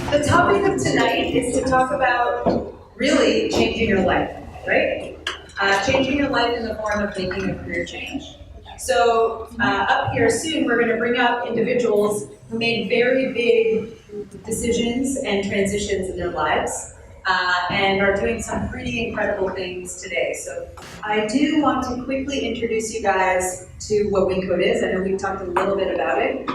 The topic of tonight is to talk about really changing your life, right? Changing your life in the form of making a career change. So up here soon, we're going to bring up individuals who made very big decisions and transitions in their lives and are doing some pretty incredible things today. So I do want to quickly introduce you guys to what Winco is. I know we've talked a little bit about it,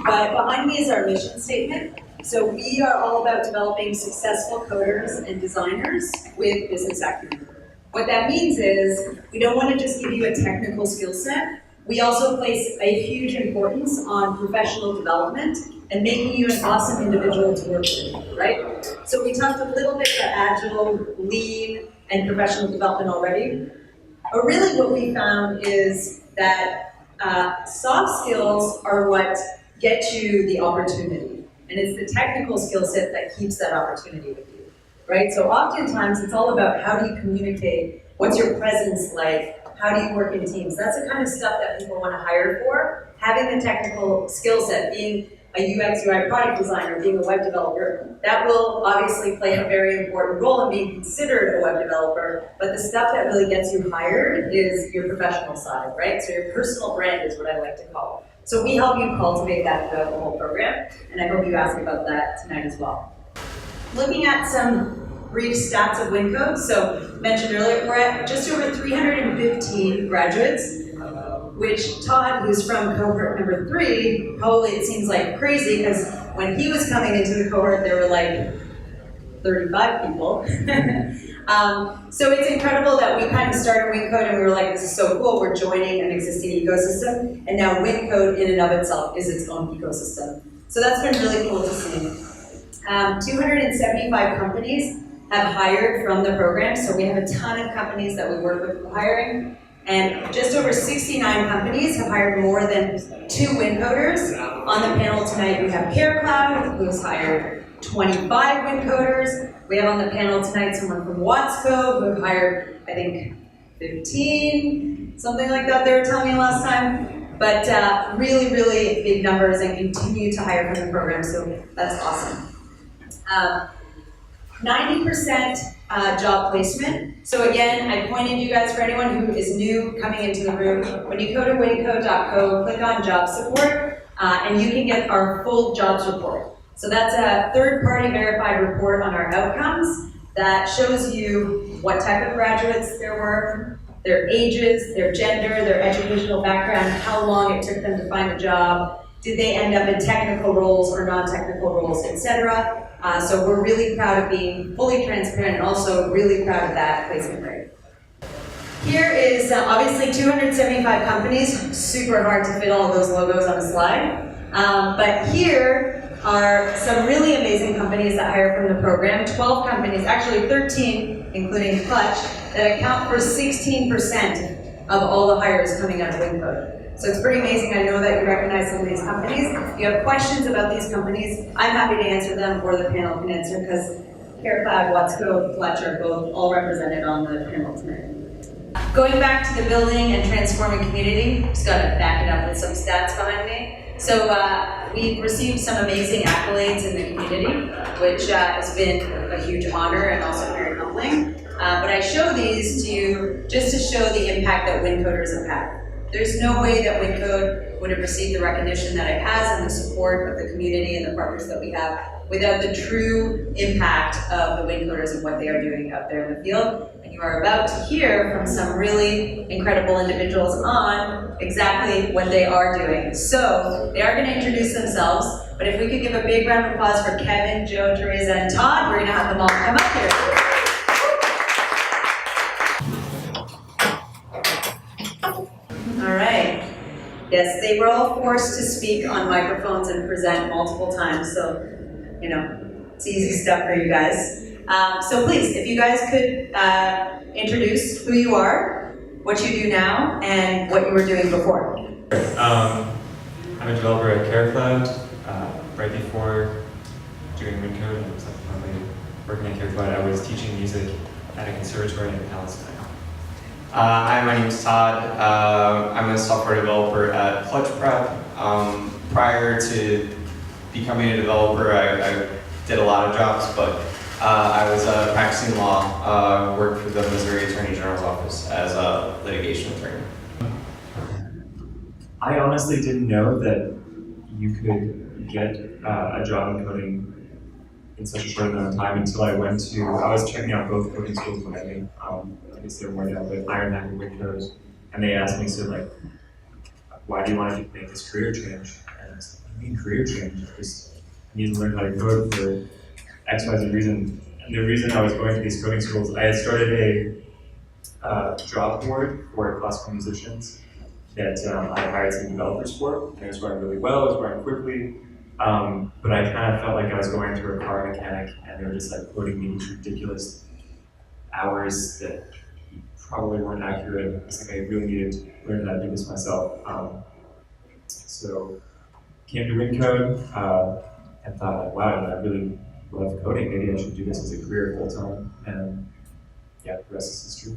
but behind me is our mission statement. So we are all about developing successful coders and designers with business acumen. What that means is we don't want to just give you a technical skill set. We also place a huge importance on professional development and making you an awesome individual to work with, right? So we talked a little bit about agile, lean, and professional development already. But really what we found is that soft skills are what get you the opportunity. And it's the technical skill set that keeps that opportunity with you, right? So oftentimes it's all about how do you communicate, what's your presence like, how do you work in teams? That's the kind of stuff that people want to hire for. Having the technical skill set, being a UX, UI product designer, being a web developer, that will obviously play a very important role in being considered a web developer, but the stuff that really gets you hired is your professional side, right? So your personal brand is what I like to call it. So we help you cultivate that throughout the whole program, and I hope you ask about that tonight as well. Looking at some brief stats of Winco, so mentioned earlier, we're at just over 315 graduates, which Todd, who's from cohort number 3, probably it seems like crazy, because when he was coming into the cohort, there were like 35 people. So it's incredible that we kind of started WinCode and we were like, this is so cool, we're joining an existing ecosystem, and now WinCode in and of itself is its own ecosystem. So that's been really cool to see. 275 companies have hired from the program, so we have a ton of companies that we work with hiring, and just over 69 companies have hired more than 2 WinCoders. On the panel tonight we have CareCloud, who's hired 25 WinCoders. We have on the panel tonight someone from Watsco who hired, I think, 15, something like that they were telling me last time. But really, really big numbers and continue to hire from the program, so that's awesome. 90% job placement. So again, I pointed you guys, for anyone who is new coming into the room, when you go to winco.co, click on job support, and you can get our full jobs report. So that's a third-party verified report on our outcomes that shows you what type of graduates there were, their ages, their gender, their educational background, how long it took them to find a job, did they end up in technical roles or non-technical roles, etc. So we're really proud of being fully transparent and also really proud of that placement rate. Here is obviously 275 companies, super hard to fit all of those logos on a slide. But here are some really amazing companies that hire from the program. 12 companies, actually 13, including Clutch, that account for 16% of all the hires coming out of Winco. So it's pretty amazing. I know that you recognize some of these companies. If you have questions about these companies, I'm happy to answer them, or the panel can answer, because CareCloud, Watsco, Clutch are both all represented on the panel tonight. Going back to the building and transforming community, just got to back it up with some stats behind me. So we've received some amazing accolades in the community, which has been a huge honor and also very humbling. But I show these to you just to show the impact that WinCoders have had. There's no way that WinCode would have received the recognition that it has and the support of the community and the partners that we have without the true impact of the WinCoders and what they are doing out there in the field. And you are about to hear from some really incredible individuals on exactly what they are doing. So they are going to introduce themselves, but if we could give a big round of applause for Kevin, Joe, Teresa, and Todd, we're going to have them all come up here. All right. Yes, they were all forced to speak on microphones and present multiple times, so, you know, it's easy stuff for you guys. So please, if you guys could introduce who you are, what you do now, and what you were doing before. I'm a developer at CareCloud. Right before doing Winco, I was probably working at CareCloud. I was teaching music at a conservatory in Palestine. Hi, my name is Todd. I'm a software developer at Clutch Prep. Prior to becoming a developer, I did a lot of jobs, but I was practicing law, worked for the Missouri Attorney General's office as a litigation attorney. I honestly didn't know that you could get a job in coding in such a short amount of time until I was checking out both coding schools in Miami. I guess they were more down with Ironhack and Winco, and they asked me, so like, why do you want to make this career change? And I said, what do you mean career change? Because I need to learn how to code for X, Y, Z reason. And the reason I was going to these coding schools, I had started a job board for classical musicians that I hired some developers for, and it was going really well, it was going quickly, but I kind of felt like I was going through a car mechanic, and they were just like quoting me these ridiculous hours that probably weren't accurate. I was like, I really needed to learn how to do this myself. So came to Winco and thought, wow, I really love coding, maybe I should do this as a career full time, and yeah, the rest is history.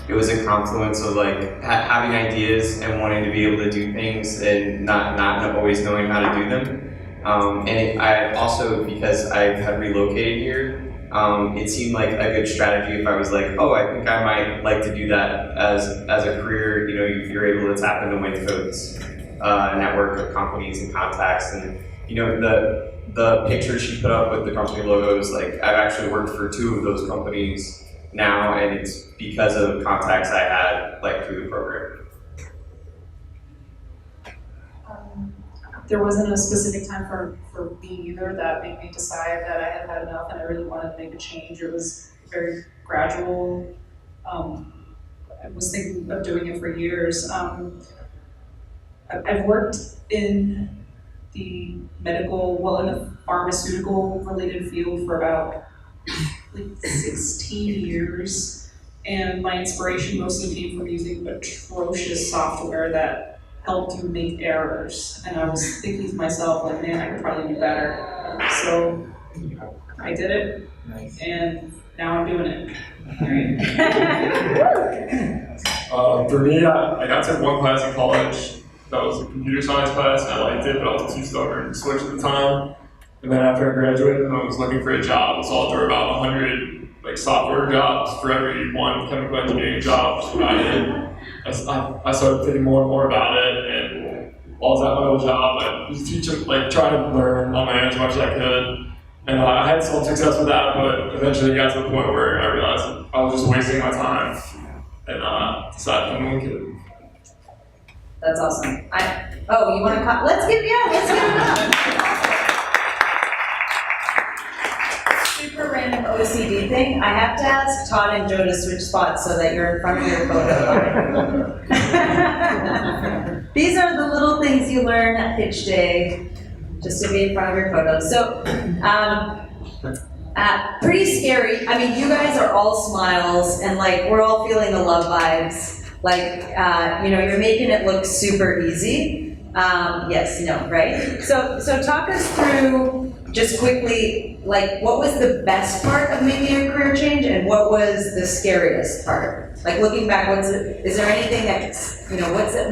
It was a confluence of like having ideas and wanting to be able to do things and not always knowing how to do them. I also, because I had relocated here, it seemed like a good strategy if I was like, oh, I think I might like to do that as a career. You know, you're able to tap into Winco's network of companies and contacts, and you know the picture she put up with the company logos. Like I've actually worked for 2 of those companies now, and it's because of contacts I had like through the program. There wasn't a specific time for me either that made me decide that I had had enough and I really wanted to make a change. It was very gradual. I was thinking of doing it for years. I've worked in the in the pharmaceutical related field for about like 16 years, and my inspiration mostly came from using atrocious software that helped you make errors. And I was thinking to myself, like, man, I could probably do better. So I did it, and now I'm doing it. For me, I got to one class in college that was a computer science class, and I liked it, but I was too stubborn to switch at the time. And then after I graduated, I was looking for a job. So there were about 100 like software jobs for every one chemical engineering job. So I started thinking more and more about it, and while I was at my old job, I was teaching, like trying to learn on my own as much as I could. And I had some success with that, but eventually it got to the point where I realized that I was just wasting my time, and decided to come to Winco. That's awesome. You want to let's give it up. Super random OCD thing. I have to ask Todd and Joe to switch spots so that you're in front of your photo. These are the little things you learn at pitch day, just to be in front of your photo. So, pretty scary. I mean, you guys are all smiles, and like we're all feeling the love vibes. Like, you're making it look super easy. Yes, no, right? So talk us through, just quickly, like, what was the best part of making a career change, and what was the scariest part? Like, looking back, is there anything that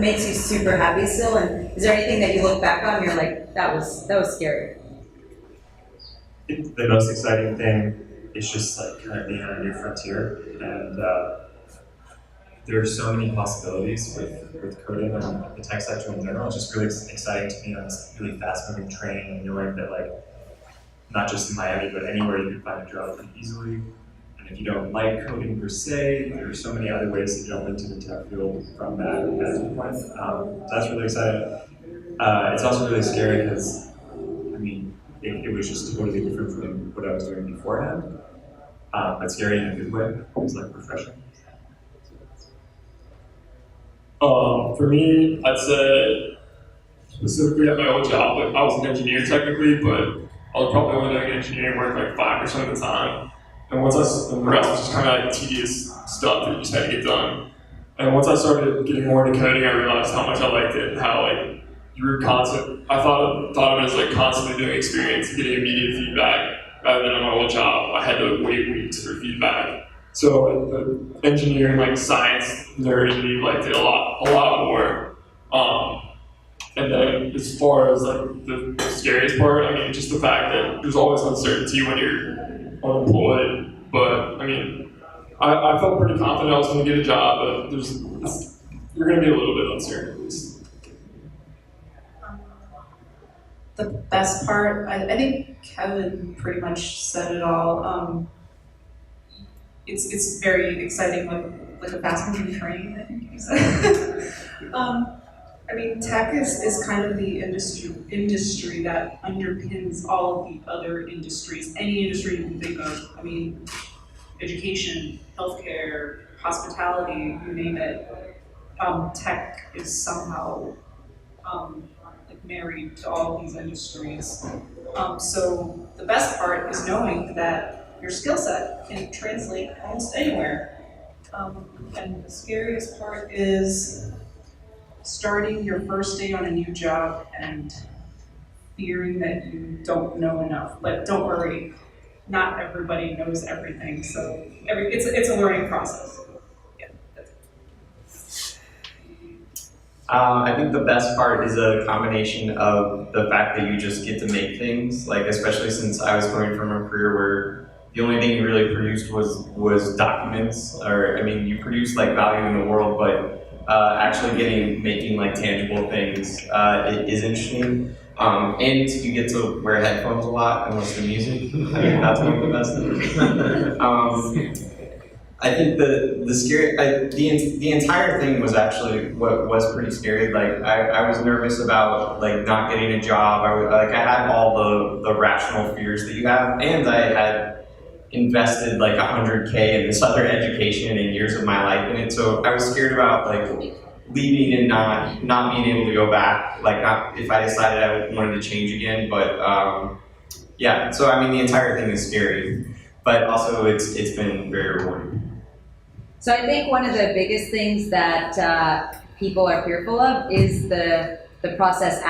makes you super happy still, and is there anything that you look back on and you're like, that was scary? The most exciting thing is just like kind of being on a new frontier, and there are so many possibilities with coding and the tech sector in general. It's just really exciting to be on this really fast-moving train, and knowing that, like, not just in Miami, but anywhere you can find a job pretty easily. And if you don't like coding per se, there are so many other ways to jump into the tech field from that point. So that's really exciting. It's also really scary because, I mean, it was just totally different from what I was doing beforehand. But scary in a good way. It was like refreshing. For me, I'd say specifically at my old job, like I was an engineer technically, but I was probably only doing engineering work like 5% of the time. And the rest was just kind of like tedious stuff that you just had to get done. And once I started getting more into coding, I realized how much I liked it, and how like you were I thought of it as like constantly doing experience and getting immediate feedback, rather than on my old job, I had to wait weeks for feedback. So the engineering, like science nerd in me liked it a lot more. And then as far as like the scariest part, I mean, just the fact that there's always uncertainty when you're unemployed. But I mean, I felt pretty confident I was going to get a job, but you're going to be a little bit uncertain at least. The best part, I think Kevin pretty much said it all. It's very exciting, like a fast-moving train, I think you said. I mean, tech is kind of the industry that underpins all of the other industries. Any industry you can think of. I mean, education, healthcare, hospitality, you name it. Tech is somehow like married to all of these industries. So the best part is knowing that your skill set can translate almost anywhere. And the scariest part is starting your first day on a new job and fearing that you don't know enough. But don't worry, not everybody knows everything. So it's a learning process. Yeah, that's it. I think the best part is a combination of the fact that you just get to make things, like especially since I was coming from a career where the only thing you really produced was documents, or I mean, you produced like value in the world, but actually making like tangible things it is interesting. And you get to wear headphones a lot and listen to music. I mean, that's one of the best things. I think the entire thing was actually what was pretty scary. Like I was nervous about like not getting a job. I had all the rational fears that you have, and I had invested like $100K in this other education and years of my life in it. So I was scared about like leaving and not being able to go back. Like not if I decided I wanted to change again. But yeah. So I mean, the entire thing is scary, but also it's been very rewarding. So I think one of the biggest things that people are fearful of is the process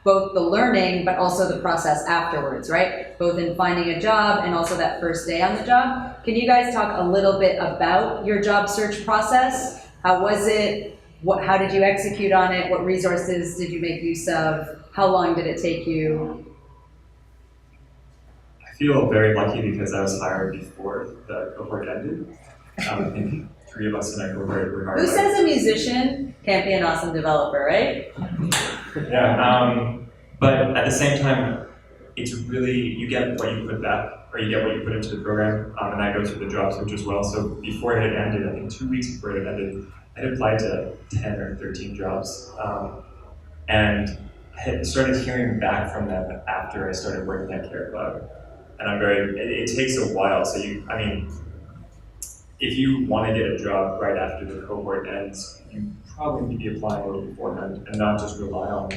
both the learning, but also the process afterwards, right? Both in finding a job and also that first day on the job. Can you guys talk a little bit about your job search process? How was it? How did you execute on it? What resources did you make use of? How long did it take you? I feel very lucky because I was hired before the cohort ended. I think 3 of us in our cohort were hired. Who says a musician can't be an awesome developer, right? Yeah, but at the same time, it's really, you get what you put back, or you get what you put into the program, and that goes with the job search as well. So before it had ended, I think 2 weeks before it had ended, I had applied to 10 or 13 jobs, and I had started hearing back from them after I started working at Care Cloud. And it takes a while, so if you want to get a job right after the cohort ends, you probably need to be applying a little beforehand and not just rely on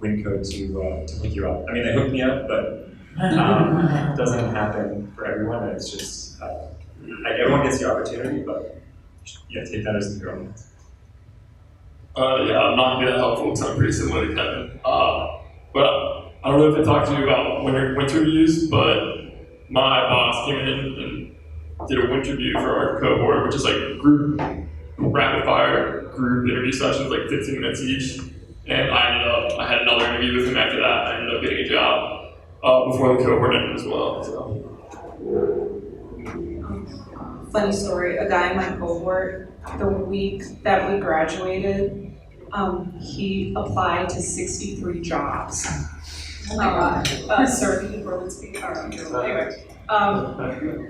Winco to hook you up. I mean, they hooked me up, but it doesn't happen for everyone. It's just, like everyone gets the opportunity, but yeah, take that as your own. Yeah, I'm not gonna be that helpful because I'm pretty similar to Kevin. But I don't know if I talked to you about winter reviews, but my boss came in and did a winter review for our cohort, which is like group rapid fire group interview sessions, like 15 minutes each. And I had another interview with him after that. I ended up getting a job before the cohort ended as well. So. Funny story, a guy in my cohort, the week that we graduated, he applied to 63 jobs. Oh my God. Sir, he would speak. Anyway.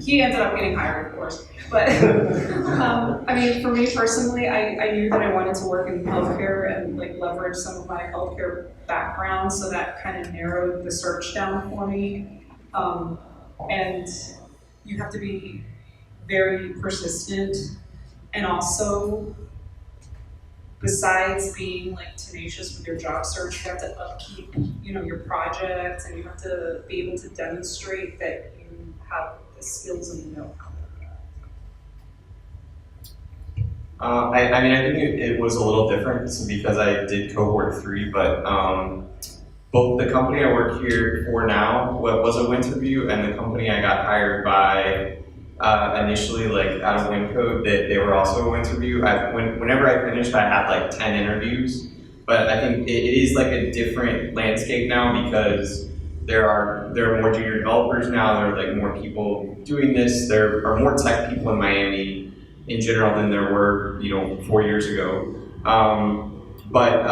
He ended up getting hired, of course. But I mean, for me personally, I knew that I wanted to work in healthcare and like leverage some of my healthcare background, so that kind of narrowed the search down for me. And you have to be very persistent, and also, besides being like tenacious with your job search, you have to upkeep, your projects, and you have to be able to demonstrate that you have the skills and the know-how. I mean, I think it was a little different because I did cohort 3, but both the company I work here for now was a winter review, and the company I got hired by initially, like out of Winco, they were also a winter review. Whenever I finished, I had like 10 interviews, But I think it is like a different landscape now because there are more junior developers now. There are like more people doing this. There are more tech people in Miami in general than there were 4 years ago. But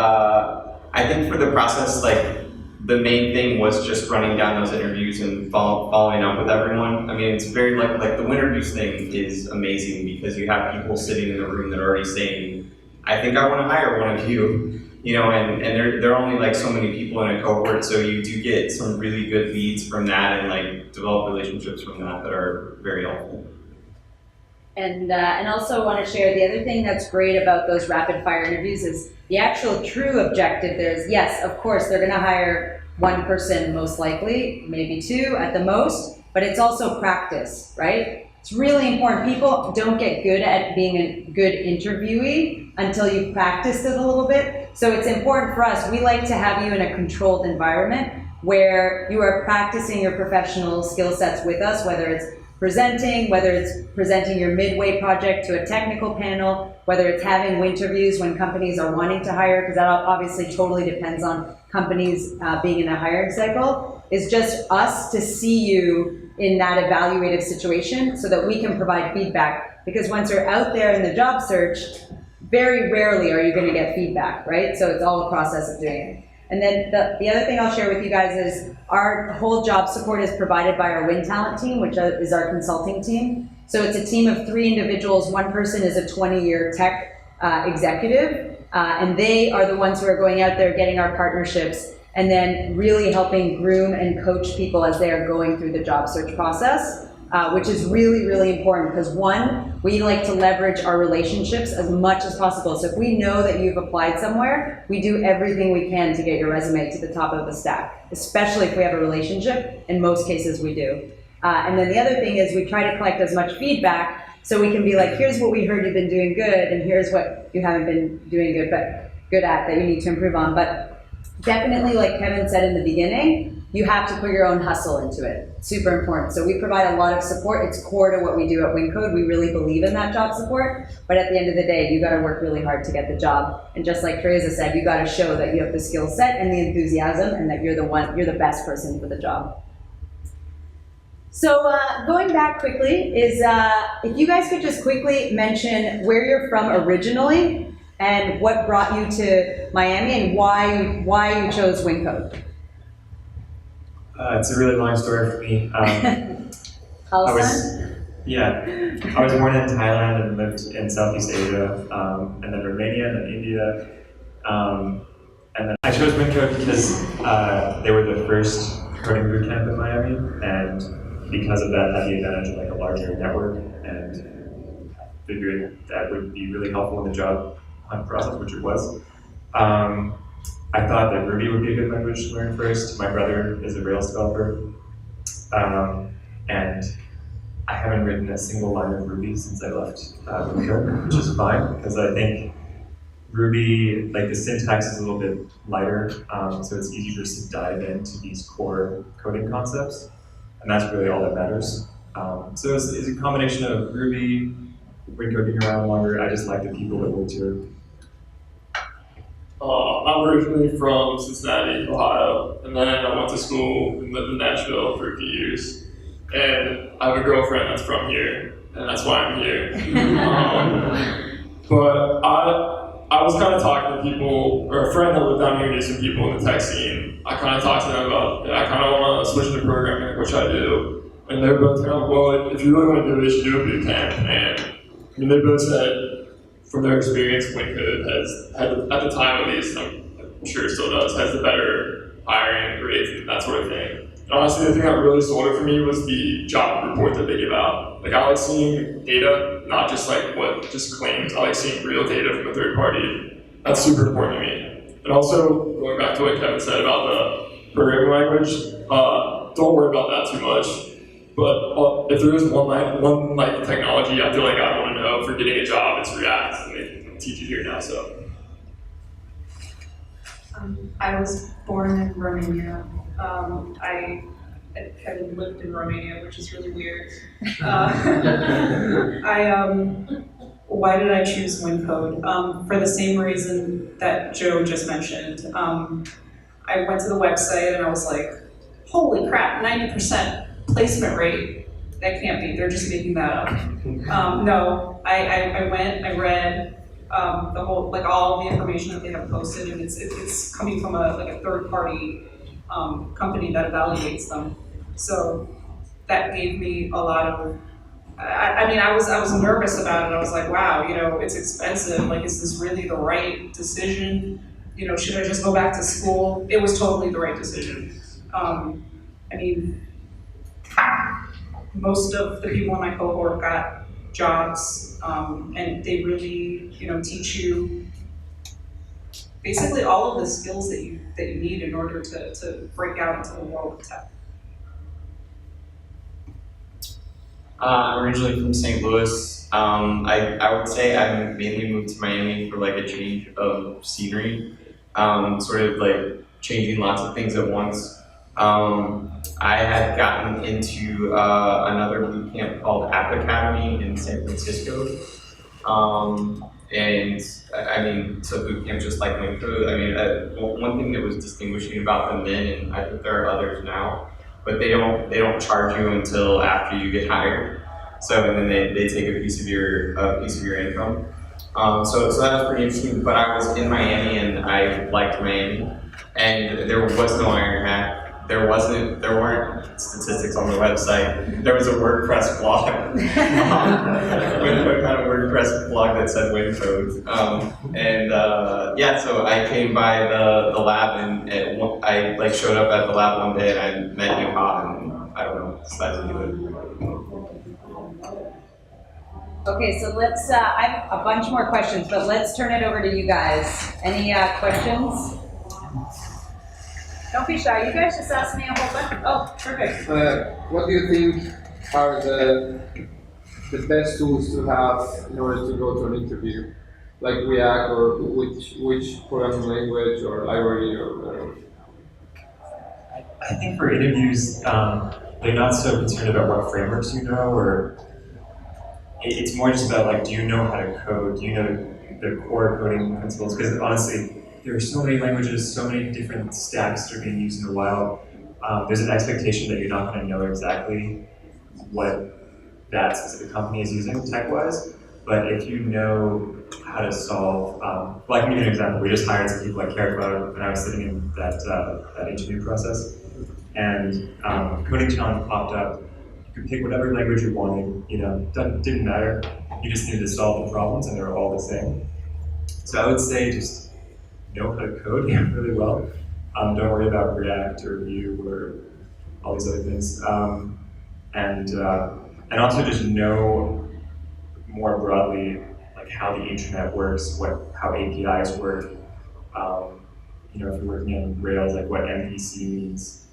I think for the process, like the main thing was just running down those interviews and following up with everyone. I mean, it's very like the interviews thing is amazing because you have people sitting in the room that are already saying, I think I want to hire one of you, and there are only like so many people in a cohort, so you do get some really good leads from that and like develop relationships from that are very helpful. And also want to share the other thing that's great about those rapid fire interviews is the actual true objective there is, yes, of course, they're going to hire one person most likely, maybe two at the most, but it's also practice, right? It's really important. People don't get good at being a good interviewee until you've practiced it a little bit. So it's important for us. We like to have you in a controlled environment where you are practicing your professional skill sets with us, whether it's presenting, whether it's presenting your midway project to a technical panel, whether it's having winterviews when companies are wanting to hire, because that obviously totally depends on companies being in a hiring cycle, is just us to see you in that evaluative situation so that we can provide feedback. Because once you're out there in the job search, very rarely are you going to get feedback, right? So it's all a process of doing it. And then the other thing I'll share with you guys is our whole job support is provided by our Win Talent team, which is our consulting team. So it's a team of 3 individuals. One person is a 20-year tech executive, and they are the ones who are going out there getting our partnerships and then really helping groom and coach people as they are going through the job search process, which is really, really important because one, we like to leverage our relationships as much as possible. So if we know that you've applied somewhere, we do everything we can to get your resume to the top of the stack, especially if we have a relationship. In most cases, we do. And then the other thing is we try to collect as much feedback so we can be like, here's what we heard you've been doing good, and here's what you haven't been doing good at that you need to improve on. But definitely, like Kevin said in the beginning, you have to put your own hustle into it. Super important. So we provide a lot of support. It's core to what we do at Wincode. We really believe in that job support. But at the end of the day, you got to work really hard to get the job. And just like Teresa said, you got to show that you have the skill set and the enthusiasm and that you're the best person for the job. So going back quickly is if you guys could just quickly mention where you're from originally and what brought you to Miami and why you chose Wincode. It's a really long story for me. I was born in Thailand and lived in Southeast Asia, and then Romania, and then India. And then I chose Winco because they were the first coding bootcamp in Miami, and because of that, had the advantage of like a larger network, and figured that would be really helpful in the job hunt process, which it was. I thought that Ruby would be a good language to learn first. My brother is a Rails developer, and I haven't written a single line of Ruby since I left Winco, which is fine, because I think Ruby, like the syntax is a little bit lighter, so it's easier just to dive into these core coding concepts, and that's really all that matters. So it's a combination of Ruby, Winco being around longer. I just like the people that worked here. I'm originally from Cincinnati, Ohio, and then I went to school and lived in Nashville for a few years. And I have a girlfriend that's from here, and that's why I'm here. But I was kind of talking to people, or a friend that lived down here knew some people in the tech scene. I kind of talked to them about, I kind of want to switch into programming, which I do. And they're both kind of, well, if you really want to do it, you should do a bootcamp. And I mean, they both said, from their experience, Wincode had, at the time at least, I'm sure it still does, has the better hiring rates and that sort of thing. And honestly, the thing that really sold it for me was the job report that they give out. Like, I like seeing data, not just like what just claims. I like seeing real data from a third party. That's super important to me. And also, going back to what Kevin said about the programming language, don't worry about that too much. But if there is one technology I feel like I want to know for getting a job, it's React, and they teach it here now. So, I was born in Romania. I had lived in Romania, which is really weird. I Why did I choose WinCode? For the same reason that Joe just mentioned. I went to the website and I was like, holy crap, 90% placement rate. That can't be, they're just making that up. No, I went, I read the whole, like all the information that they have posted, and it's coming from a third party company that evaluates them. So that gave me a lot of, I mean, I was nervous about it. I was like, wow, you know, it's expensive. Like, is this really the right decision? You know, should I just go back to school? It was totally the right decision. I mean, most of the people in my cohort got jobs, and they really, you know, teach you basically all of the skills that you need in order to break out into the world of tech. I'm originally from St. Louis. I would say I mainly moved to Miami for like a change of scenery, sort of like changing lots of things at once. I had gotten into another boot camp called App Academy in San Francisco. And I mean, so boot camp just like Winco. I mean, one thing that was distinguishing about them then, and I think there are others now, but they don't charge you until after you get hired. So and then they take a piece of your income. So that was pretty interesting. But I was in Miami and I liked Miami, and there was no Iron Hat. There weren't statistics on the website. There was a WordPress blog, with a kind of WordPress blog that said WinCode. So I came by the lab and I like showed up at the lab one day and I met Yuha and I don't know, decided to do it. Okay, so let's, I have a bunch more questions, but let's turn it over to you guys. Any questions? Don't be shy, you guys just asked me a whole bunch. Oh, perfect. What do you think are the best tools to have in order to go to an interview? Like React or which programming language or library or whatever? I think for interviews, they're not so concerned about what frameworks you know, or it's more just about like, do you know how to code? Do you know the core coding principles? Because honestly, there are so many languages, so many different stacks that are being used in the wild. There's an expectation that you're not going to know exactly what that specific company is using tech-wise, but if you know how to solve, well, I can give you an example. We just hired some people at CareCloud when I was sitting in that interview process, and coding challenge popped up. You could pick whatever language you wanted, you know, didn't matter. You just needed to solve the problems, and they were all the same. So I would say just know how to code really well. Don't worry about React or Vue or all these other things. And also just know more broadly like how the internet works, how APIs work. You know, if you're working on Rails, like what MVC means.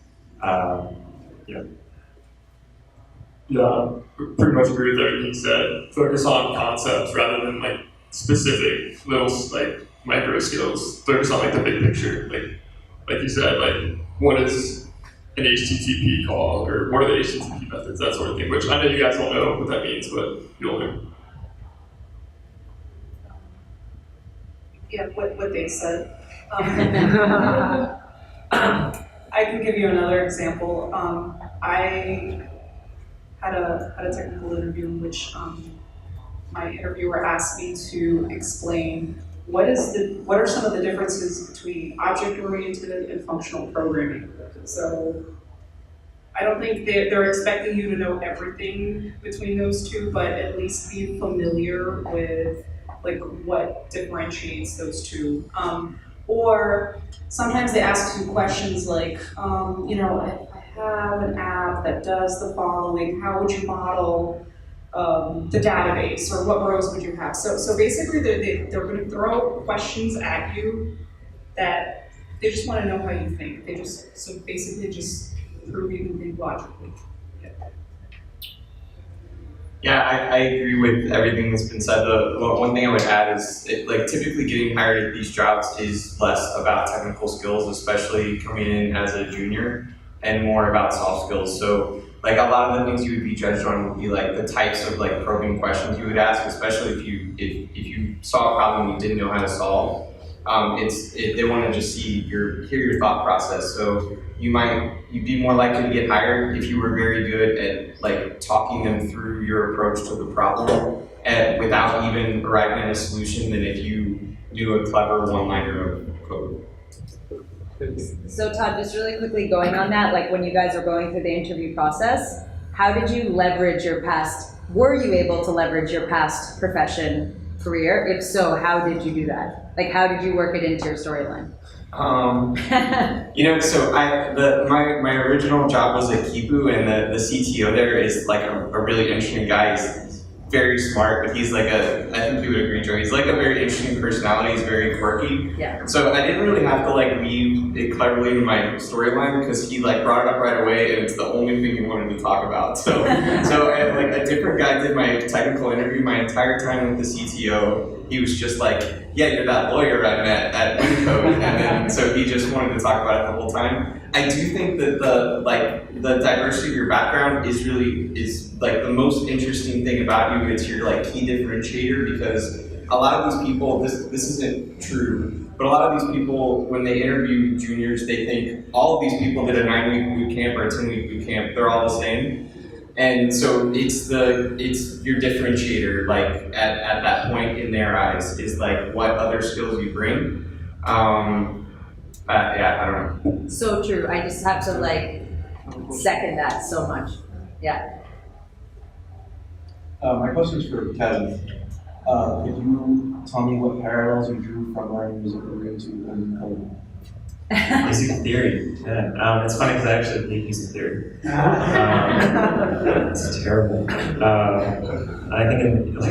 Yeah, pretty much agree with everything you said. Focus on concepts rather than like specific little like micro skills. Focus on like the big picture. Like you said, like what is an HTTP call or what are the HTTP methods, that sort of thing. Which I know you guys don't know what that means, but you'll learn. Yeah, what they said. I can give you another example. I had a technical interview in which my interviewer asked me to explain what are some of the differences between object-oriented and functional programming. So I don't think they're expecting you to know everything between those two, but at least be familiar with like what differentiates those two. Or sometimes they ask you questions like, you know, if I have an app that does the following, how would you model the database, or what rows would you have? So basically they're going to throw questions at you that they just want to know how you think. So basically just prove you can think logically. Yeah, I agree with everything that's been said. The one thing I would add is, like, typically getting hired at these jobs is less about technical skills, especially coming in as a junior, and more about soft skills. So, like a lot of the things you would be judged on would be like the types of like probing questions you would ask, especially if you saw a problem you didn't know how to solve. They want to just hear your thought process. So you'd be more likely to get hired if you were very good at like talking them through your approach to the problem and without even arriving at a solution than if you knew a clever one-liner of code. So Todd, just really quickly going on that, like when you guys are going through the interview process, how did you leverage were you able to leverage your past profession, career? If so, how did you do that? Like how did you work it into your storyline? So my original job was at Kipu, and the CTO there is like a really interesting guy. He's very smart, but he's like I think you would agree, Joe, he's like a very interesting personality, he's very quirky. Yeah. So I didn't really have to like weave it cleverly into my storyline because he like brought it up right away and it's the only thing he wanted to talk about. So like a different guy did my technical interview my entire time with the CTO. He was just like, yeah, you're that lawyer I met at Winco, and then so he just wanted to talk about it the whole time. I do think that the diversity of your background is like the most interesting thing about you. It's your like key differentiator, because a lot of these people, this isn't true, but a lot of these people, when they interview juniors, they think all of these people did a 9-week boot camp or a 10-week boot camp, they're all the same. And so it's your differentiator, like at that point in their eyes, is like what other skills you bring. I don't know. So true. I just have to like second that so much. Yeah. My question is for Kevin. Could you tell me what parallels you drew from learning music into learning coding? Music theory. Yeah. It's funny because I actually hate music theory. It's terrible. I think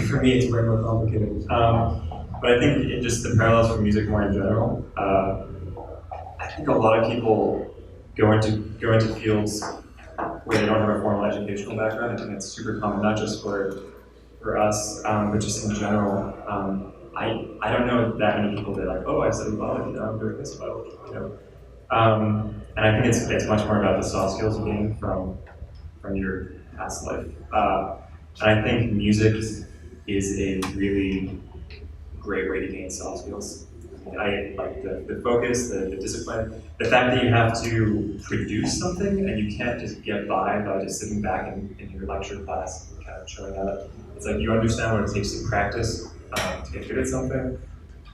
for me it's way more complicated. But I think just the parallels for music more in general. I think a lot of people go into fields where they don't have a formal educational background. I think that's super common, not just for us, but just in general. I don't know that many people that are like, oh, I studied biology, now I'm doing this biology, And I think it's much more about the soft skills you gain from your past life. And I think music is a really great way to gain soft skills. I like the focus, the discipline, the fact that you have to produce something and you can't just get by just sitting back in your lecture class and kind of showing up. It's like you understand what it takes to practice to get good at something,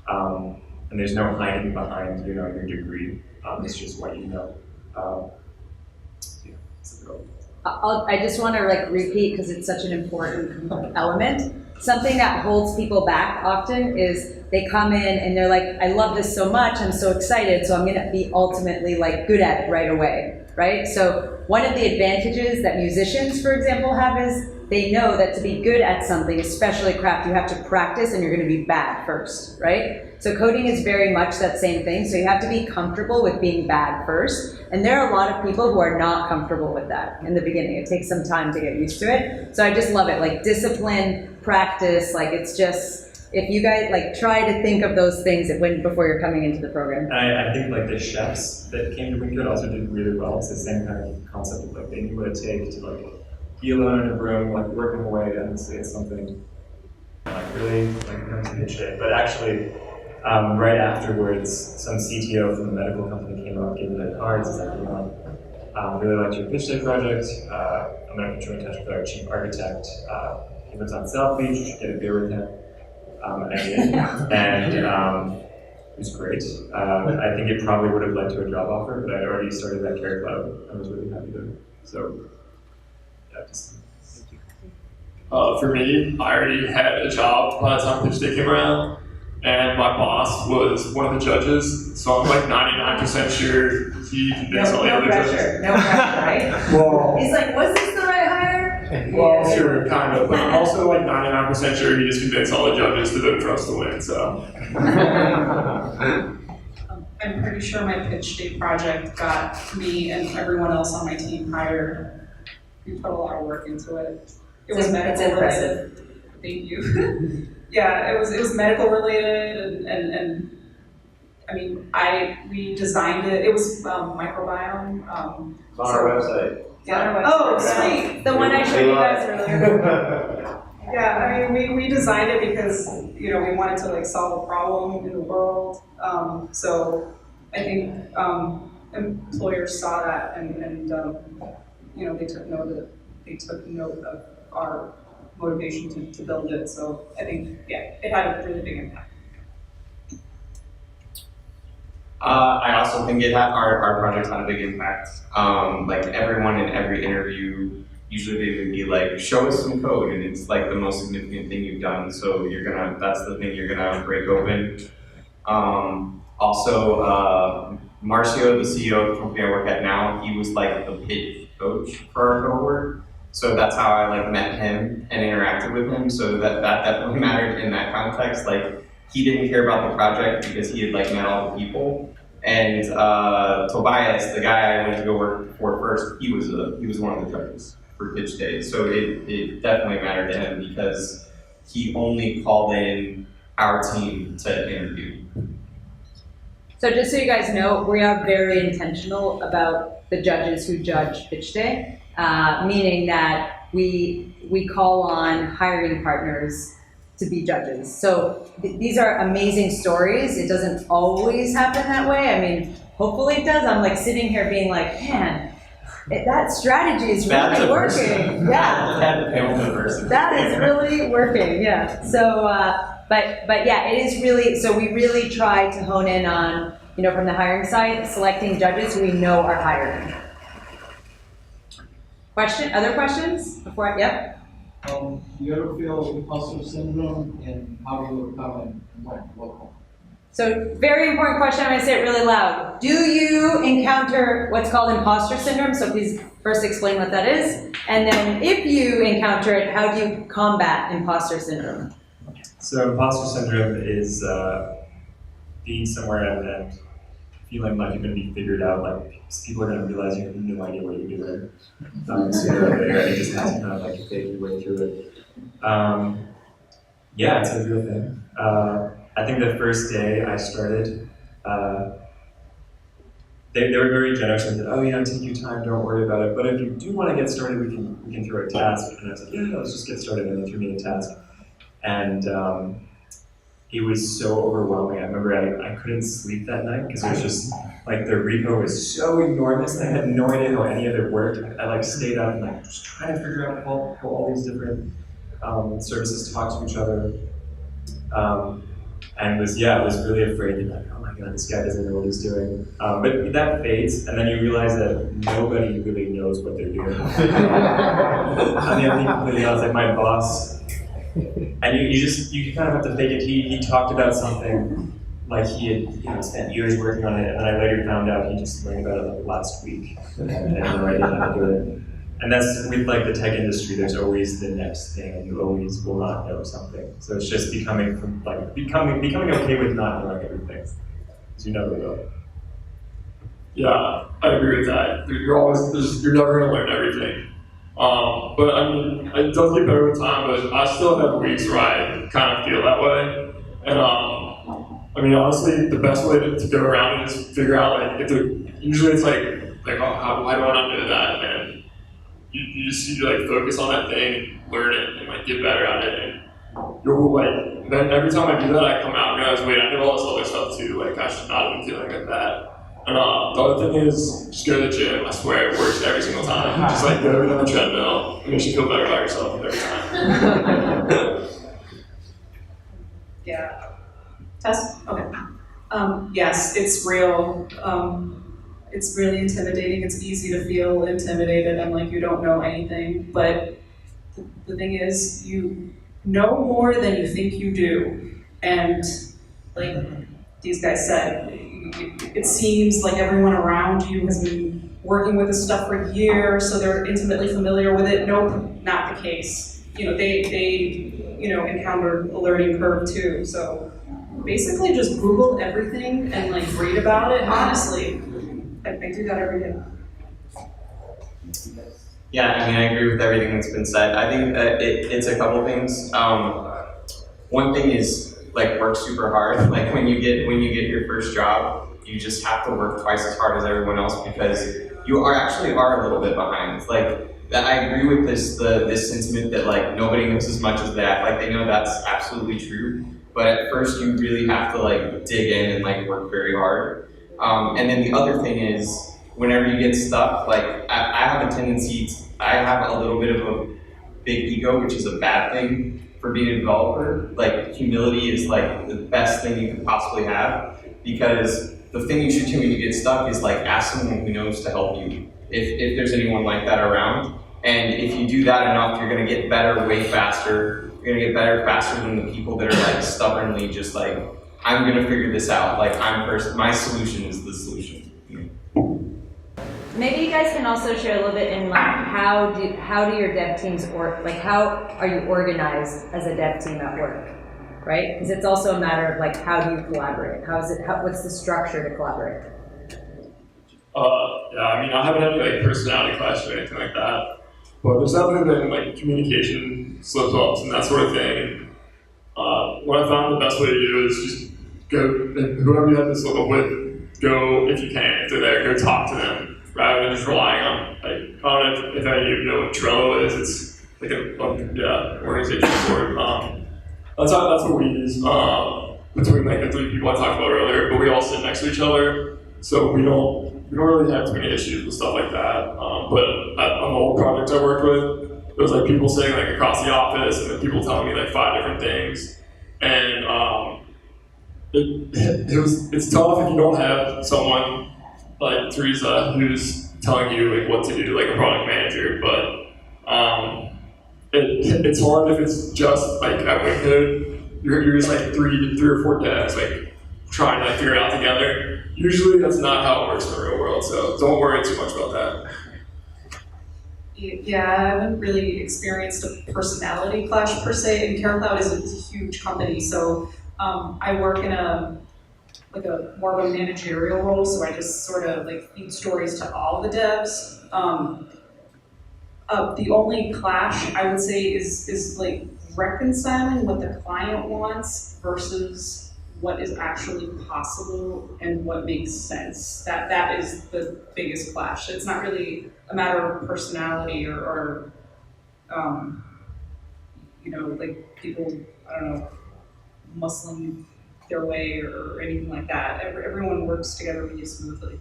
and there's no hiding behind your degree. It's just what you know. I just want to like repeat because it's such an important element. Something that holds people back often is they come in and they're like, I love this so much, I'm so excited, so I'm going to be ultimately like good at it right away, right? So one of the advantages that musicians, for example, have is they know that to be good at something, especially craft, you have to practice and you're going to be bad first, right? So coding is very much that same thing. So you have to be comfortable with being bad first. And there are a lot of people who are not comfortable with that in the beginning. It takes some time to get used to it. So I just love it, like discipline, practice, like it's just, if you guys like try to think of those things before you're coming into the program. And I think like the chefs that came to Winco also did really well. It's the same kind of concept of like they knew what it takes to like be alone in a room, like working away and say something like really like comes in good shape. But actually, right afterwards, some CTO from the medical company came up, gave me their cards, and said, really liked your pitch day project. I'm going to put you in touch with our chief architect. He lives on South Beach. You should get a beer with him. And I did, and it was great. I think it probably would have led to a job offer, but I'd already started that Care Cloud. I was really happy there. So, yeah, just. For me, I already had a job by the time pitch day came around, and my boss was one of the judges, so I'm like 99% sure he convinced all the other judges. No pressure, right? Well, He's like, was this the right hire? well, sure, kind of, but I'm also like 99% sure he just convinced all the judges to vote for us to win, so. I'm pretty sure my pitch day project got me and everyone else on my team hired. We put a lot of work into it. It was medical related. Thank you. Yeah, it was medical related, and I mean, we designed it, it was microbiome. It's on our website. Yeah. Oh, sweet. The one I showed you guys earlier. Yeah, I mean, we designed it because, you know, we wanted to like solve a problem in the world. So I think employers saw that and you know, they took note of our motivation to build it. So I think, yeah, it had a really big impact. I also think our project had a big impact. Like everyone in every interview, usually they would be like, show us some code, and it's like the most significant thing you've done. So that's the thing you're gonna break open. Also, Marcio, the CEO of the company I work at now, he was like the pitch coach for our cohort. So that's how I like met him and interacted with him. So that definitely mattered in that context. Like he didn't care about the project because he had like met all the people. And Tobias, the guy I went to go work for first, he was one of the judges for pitch day. So it definitely mattered to him because he only called in our team to interview. So just so you guys know, we are very intentional about the judges who judge pitch day, meaning that we call on hiring partners to be judges. So these are amazing stories. It doesn't always happen that way. I mean, hopefully it does. I'm like sitting here being like, man, that strategy is really working. Yeah. That is really working. Yeah. So, but yeah, it is really, so we really try to hone in on, you know, from the hiring side, selecting judges who we know are hiring. Other questions before yep. Do you ever feel imposter syndrome, and how do you overcome it, and what? So very important question, I'm gonna say it really loud. Do you encounter what's called imposter syndrome? So please first explain what that is. And then if you encounter it, how do you combat imposter syndrome? So imposter syndrome is being somewhere and feeling like you're going to be figured out, like people are going to realize you have no idea what you're doing. Sooner or later, and you just have to kind of like fake your way through it. Yeah, it's a real thing. I think the first day I started, they were very generous and said, oh, you know, take your time, don't worry about it. But if you do want to get started, we can throw a task. And I was like, yeah, let's just get started. And they threw me a task. And it was so overwhelming. I remember I couldn't sleep that night because it was just like the repo was so enormous. And I had no idea how any of it worked. I like stayed up and like just trying to figure out how all these different services talk to each other. And was really afraid that like, oh my god, this guy doesn't know what he's doing. But that fades, and then you realize that nobody really knows what they're doing. I mean, I'm being completely honest, like my boss, and you kind of have to fake it. He talked about something like he had spent years working on it, and then I later found out he just learned about it like last week and had no idea how to do it. And that's with like the tech industry, there's always the next thing, and you always will not know something. So it's just becoming okay with not knowing everything, because you never will. Yeah, I agree with that. You're never gonna learn everything. But I mean, it does get better with time, but I still have weeks where I kind of feel that way. And I mean, honestly, the best way to go around it is figure out like, usually it's like oh, why do I not know that? And you just need to like focus on that thing, learn it, and like get better at it. And you're like, then every time I do that, I come out and realize, wait, I know all this other stuff too. Like I should not have been feeling like that. And the other thing is, just go to the gym. I swear it works every single time. Just like go on the treadmill. It makes you feel better about yourself every time. Yeah. Tess? Okay. Yes, it's real. It's really intimidating. It's easy to feel intimidated and like you don't know anything. But the thing is, you know more than you think you do. And like these guys said, it seems like everyone around you has been working with this stuff for years, so they're intimately familiar with it. Nope, not the case. You know, they encountered a learning curve too. So basically just Google everything and like read about it. Honestly, I do that every day. Yeah, I mean, I agree with everything that's been said. I think it's a couple things. One thing is like work super hard. Like when you get your first job, you just have to work twice as hard as everyone else because you actually are a little bit behind. Like I agree with this sentiment that like nobody knows as much as they act like they know. That's absolutely true. But at first you really have to like dig in and like work very hard. And then the other thing is whenever you get stuck, like I have a tendency I have a little bit of a big ego, which is a bad thing for being a developer. Like humility is like the best thing you could possibly have, because the thing you should do when you get stuck is like ask someone who knows to help you, if there's anyone like that around. And if you do that enough, you're gonna get better way faster. You're gonna get better faster than the people that are like stubbornly just like, I'm gonna figure this out. Like my solution is the solution. Maybe you guys can also share a little bit in like how do your dev teams how are you organized as a dev team at work, right? Because it's also a matter of like how do you collaborate? What's the structure to collaborate? Yeah, I mean, I haven't had any like personality clash or anything like that, but there's definitely been like communication slip-ups and that sort of thing. What I found the best way to do is just go, whoever you have this slip-up with, go if you can, if they're there, go talk to them, rather than just relying on, like, I don't know if any of you know what Trello is. It's like an organization board. That's what we use between like the three people I talked about earlier, but we all sit next to each other, so we don't really have too many issues with stuff like that. But on the old project I worked with, there was like people sitting like across the office, and then people telling me like 5 different things, and it's tough if you don't have someone like Teresa who's telling you like what to do, like a product manager. But it's hard if it's just like at Winco, you're just like three or four devs like trying to like figure it out together. Usually that's not how it works in the real world, so don't worry too much about that. Yeah, I haven't really experienced a personality clash per se, and CareCloud is a huge company, so I work in more of a managerial role, so I just sort of like feed stories to all the devs. The only clash I would say is like reconciling what the client wants versus what is actually possible and what makes sense. That is the biggest clash. It's not really a matter of personality or like people, I don't know, muscling their way or anything like that. Everyone works together really smoothly.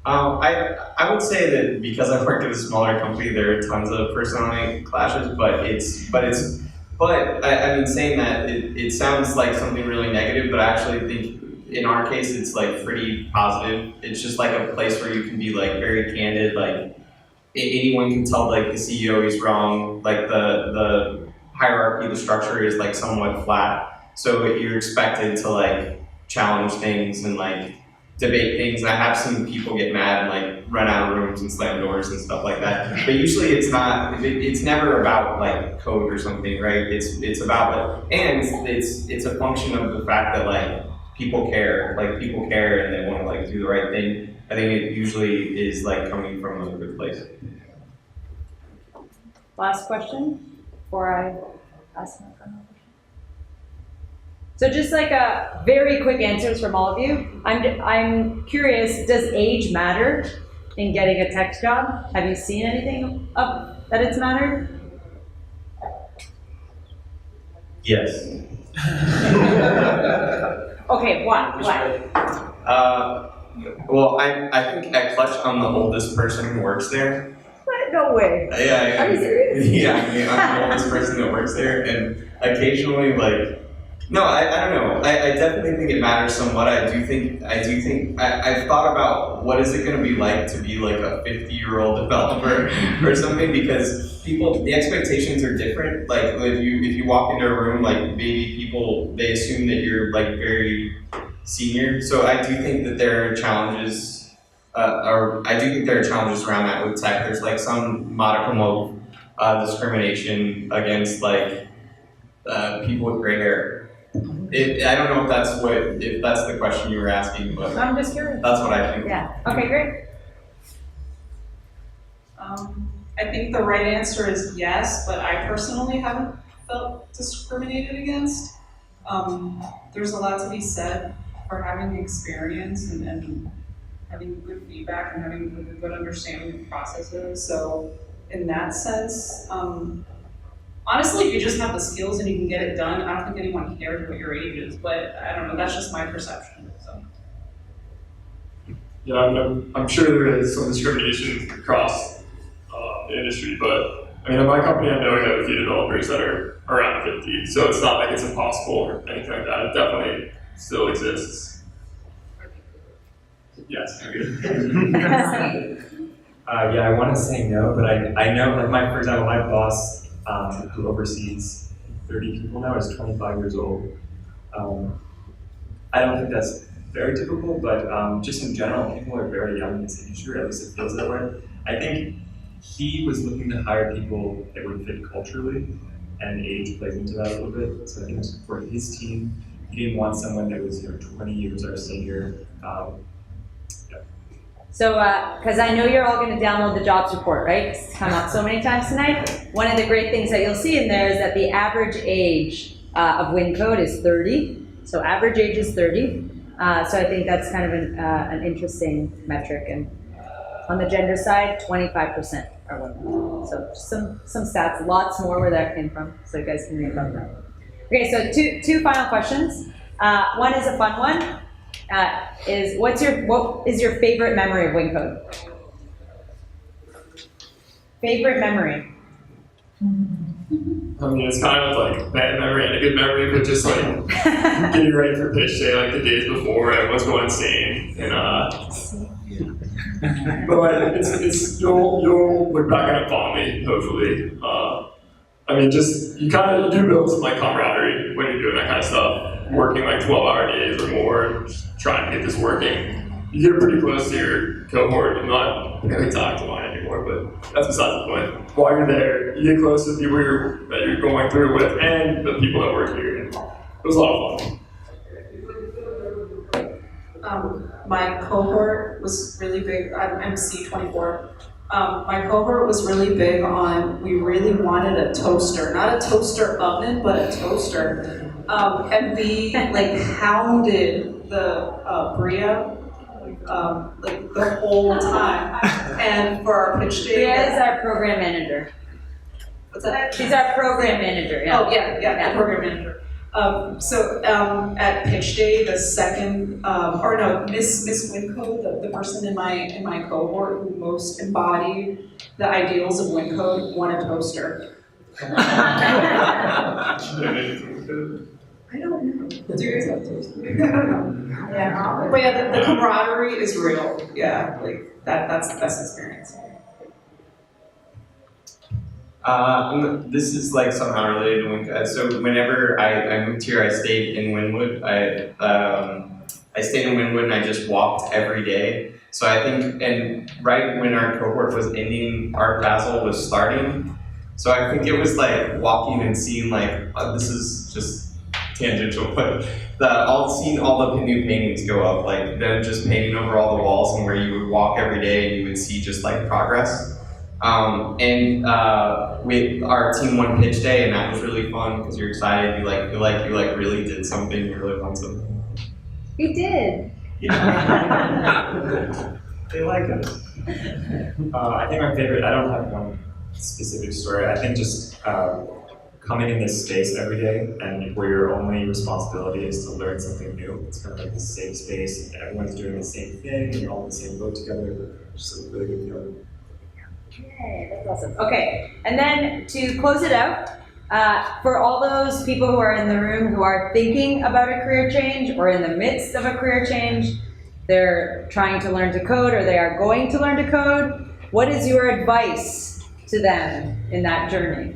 I would say that because I work at a smaller company, there are tons of personality clashes, but I mean, saying that, it sounds like something really negative, but I actually think in our case, it's like pretty positive. It's just like a place where you can be like very candid, like anyone can tell like the CEO is wrong, like the hierarchy, the structure is like somewhat flat. So you're expected to like challenge things and like debate things. And I have seen people get mad and like run out of rooms and slam doors and stuff like that. But usually it's never about like code or something, right? It's about and it's a function of the fact that like people care and they want to like do the right thing. I think it usually is like coming from a good place. Last question before I ask my final question. So just like a very quick answers from all of you. I'm curious, does age matter in getting a tech job? Have you seen anything up that it's mattered? Yes. Okay, why? Well, I think at Clutch I'm the oldest person who works there. What? No way. Yeah. Are you serious? Yeah, I mean, I'm the oldest person that works there, and occasionally, like, no, I don't know. I definitely think it matters somewhat. I've thought about what is it going to be like to be like a 50-year-old developer or something, because the expectations are different. Like if you walk into a room, like maybe people, they assume that you're like very senior. So I do think that there are challenges. Around that with tech. There's like some modicum of discrimination against like people with gray hair. I don't know if that's the question you were asking, but I'm just curious. That's what I think. Yeah. Okay, great. I think the right answer is yes, but I personally haven't felt discriminated against. There's a lot to be said for having the experience and having good feedback and having a good understanding of processes. So in that sense, honestly, if you just have the skills and you can get it done, I don't think anyone cares what your age is, but I don't know, that's just my perception, so. Yeah, I'm sure there is some discrimination across the industry, but I mean, in my company, I know we have a few developers that are around 50, so it's not like it's impossible or anything like that. It definitely still exists. Yes, I'm good. Yeah, I want to say no, but I know, like for example, my boss, who oversees 30 people now, is 25 years old. I don't think that's very typical, but just in general, people are very young in this industry, at least it feels that way. I think he was looking to hire people that would fit culturally, and age plays into that a little bit. So I think for his team, he didn't want someone that was 20 years our senior. So, because I know you're all going to download the jobs report, right? It's come up so many times tonight. One of the great things that you'll see in there is that the average age of Winco is 30. So average age is 30. So I think that's kind of an interesting metric. And on the gender side, 25% are women. So some stats, lots more where that came from. So you guys can read about that. Okay, so two final questions. One is a fun one. What is your favorite memory of Winco? Favorite memory? I mean, it's kind of like bad memory and a good memory, but just like getting ready for pitch day, like the days before, everyone's going insane, and but like it's you'll look back on it fondly, hopefully. I mean, just you do build some like camaraderie when you're doing that kind of stuff, working like 12-hour days or more, and just trying to get this working. You get pretty close to your cohort. I'm not really talking to mine anymore, but that's besides the point. While you're there, you get close to the people that you're going through with and the people that work here. And it was a lot of fun. My cohort was really big. I'm MC24. My cohort was really big on, we really wanted a toaster, not a toaster oven, but a toaster. And we like hounded the Bria like the whole time. And for our pitch day. Bria is our program manager. What's that? She's our program manager. Yeah. Oh yeah, the program manager. So at pitch day, the second, Miss Winco, the person in my cohort who most embodied the ideals of Winco, won a toaster. I don't know. Do you guys have toasters? I don't know. Yeah. But yeah, the camaraderie is real. Yeah, like that's the best experience. This is like somehow related to Winco. So whenever I moved here, I stayed in Wynwood. I stayed in Wynwood and I just walked every day. So I think, and right when our cohort was ending, Art Basel was starting. So I think it was like walking and seeing like, this is just tangential, but seeing all the new paintings go up, like them just painting over all the walls, and where you would walk every day and you would see just like progress. With our team won pitch day, and that was really fun because you're excited. You feel like you really did something. You really won something. We did. They like us. I think my favorite. I don't have one specific story. I think just coming in this space every day, and where your only responsibility is to learn something new. It's kind of like the safe space, and everyone's doing the same thing, and you're all in the same boat together. Just a really good feeling. Okay, that's awesome. Okay, and then to close it out, for all those people who are in the room who are thinking about a career change or in the midst of a career change, they're trying to learn to code or they are going to learn to code, what is your advice to them in that journey?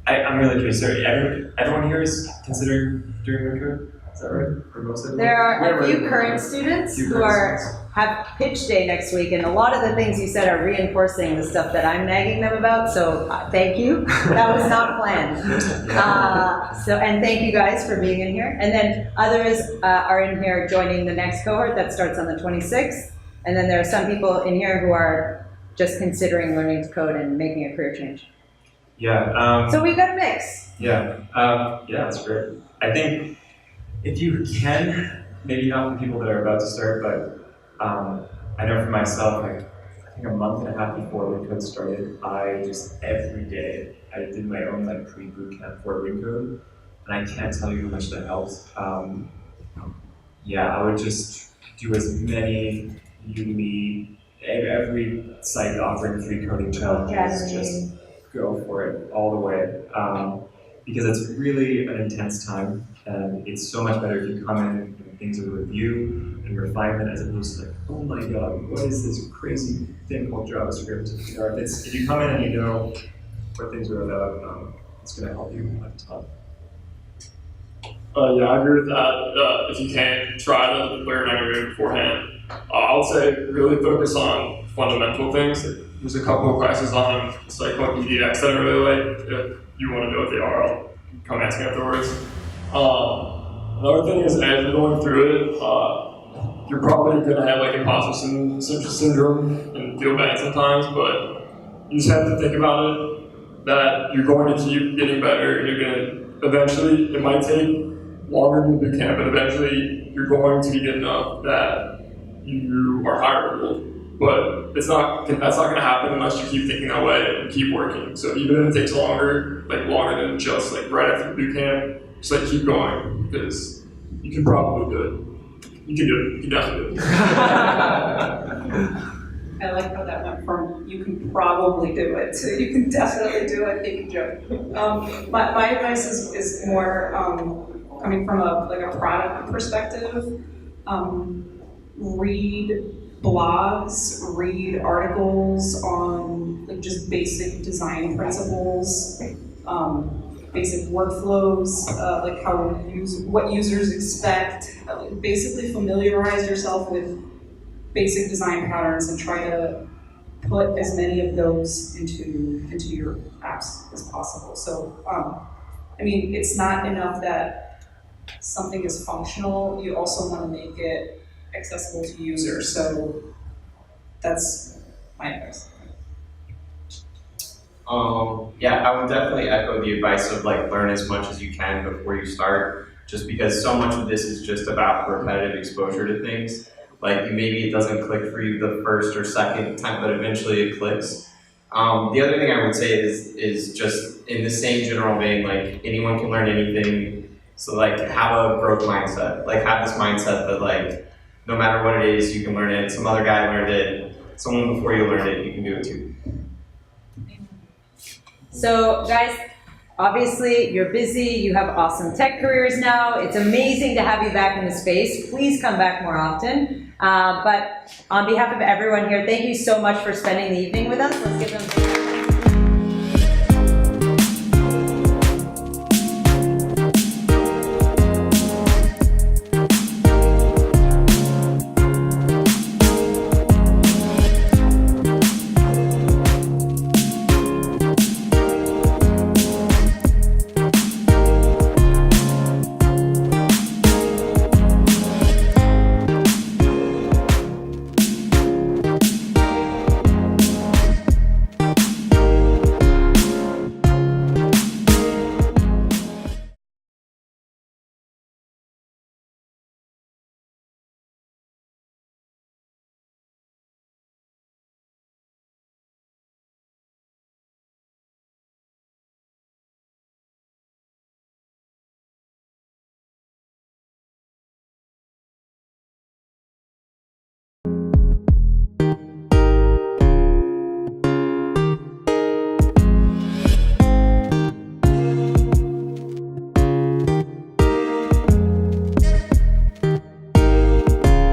I'm really curious. Everyone here is considering doing Winco? Is that right? For most of them? There are a few current students who have pitch day next week, and a lot of the things you said are reinforcing the stuff that I'm nagging them about, so thank you. That was not planned. And thank you guys for being in here. And then others are in here joining the next cohort that starts on the 26th. And then there are some people in here who are just considering learning to code and making a career change. Yeah. So we've got a mix. Yeah, that's great. I think if you can, maybe not for people that are about to start, but I know for myself, like I think a month and a half before Winco started, I just every day I did my own like pre-boot camp for Winco, and I can't tell you how much that helps. I would just do as many Udemy, every site offering free coding challenges, just go for it all the way. Because it's really an intense time, and it's so much better if you come in and things are review and refinement as opposed to like, oh my god, what is this crazy thing called JavaScript? If you come in and you know what things are about, it's going to help you a ton. Yeah, I agree with that. If you can, try to learn everything beforehand. I would say really focus on fundamental things. There's a couple of classes on a site called EDX that I really like. If you want to know what they are, I'll come ask me afterwards. Another thing is, as you're going through it, you're probably going to have like imposter syndrome and feel bad sometimes, but you just have to think about it, that you're going to keep getting better, and you're going to eventually, it might take longer than boot camp, but eventually you're going to be good enough that you are hireable. But that's not going to happen unless you keep thinking that way and keep working. So even if it takes longer than just like right after boot camp, just like keep going, because you can probably do it. You can do it. You can definitely do it. I like how that went from you can probably do it to you can definitely do it, big joke. My advice is more coming from a product perspective. Read blogs, read articles on like just basic design principles, basic workflows, like what users expect. Basically familiarize yourself with basic design patterns and try to put as many of those into your apps as possible. So, I mean, it's not enough that something is functional, you also want to make it accessible to users. So that's my advice. I would definitely echo the advice of like learn as much as you can before you start, just because so much of this is just about repetitive exposure to things. Like maybe it doesn't click for you the first or second time, but eventually it clicks. The other thing I would say is just in the same general vein, like anyone can learn anything. So like have a growth mindset. Like have this mindset that like no matter what it is, you can learn it. Some other guy learned it. Someone before you learned it, you can do it too. So guys, obviously you're busy, you have awesome tech careers now. It's amazing to have you back in the space. Please come back more often. But on behalf of everyone here, thank you so much for spending the evening with us. Let's give them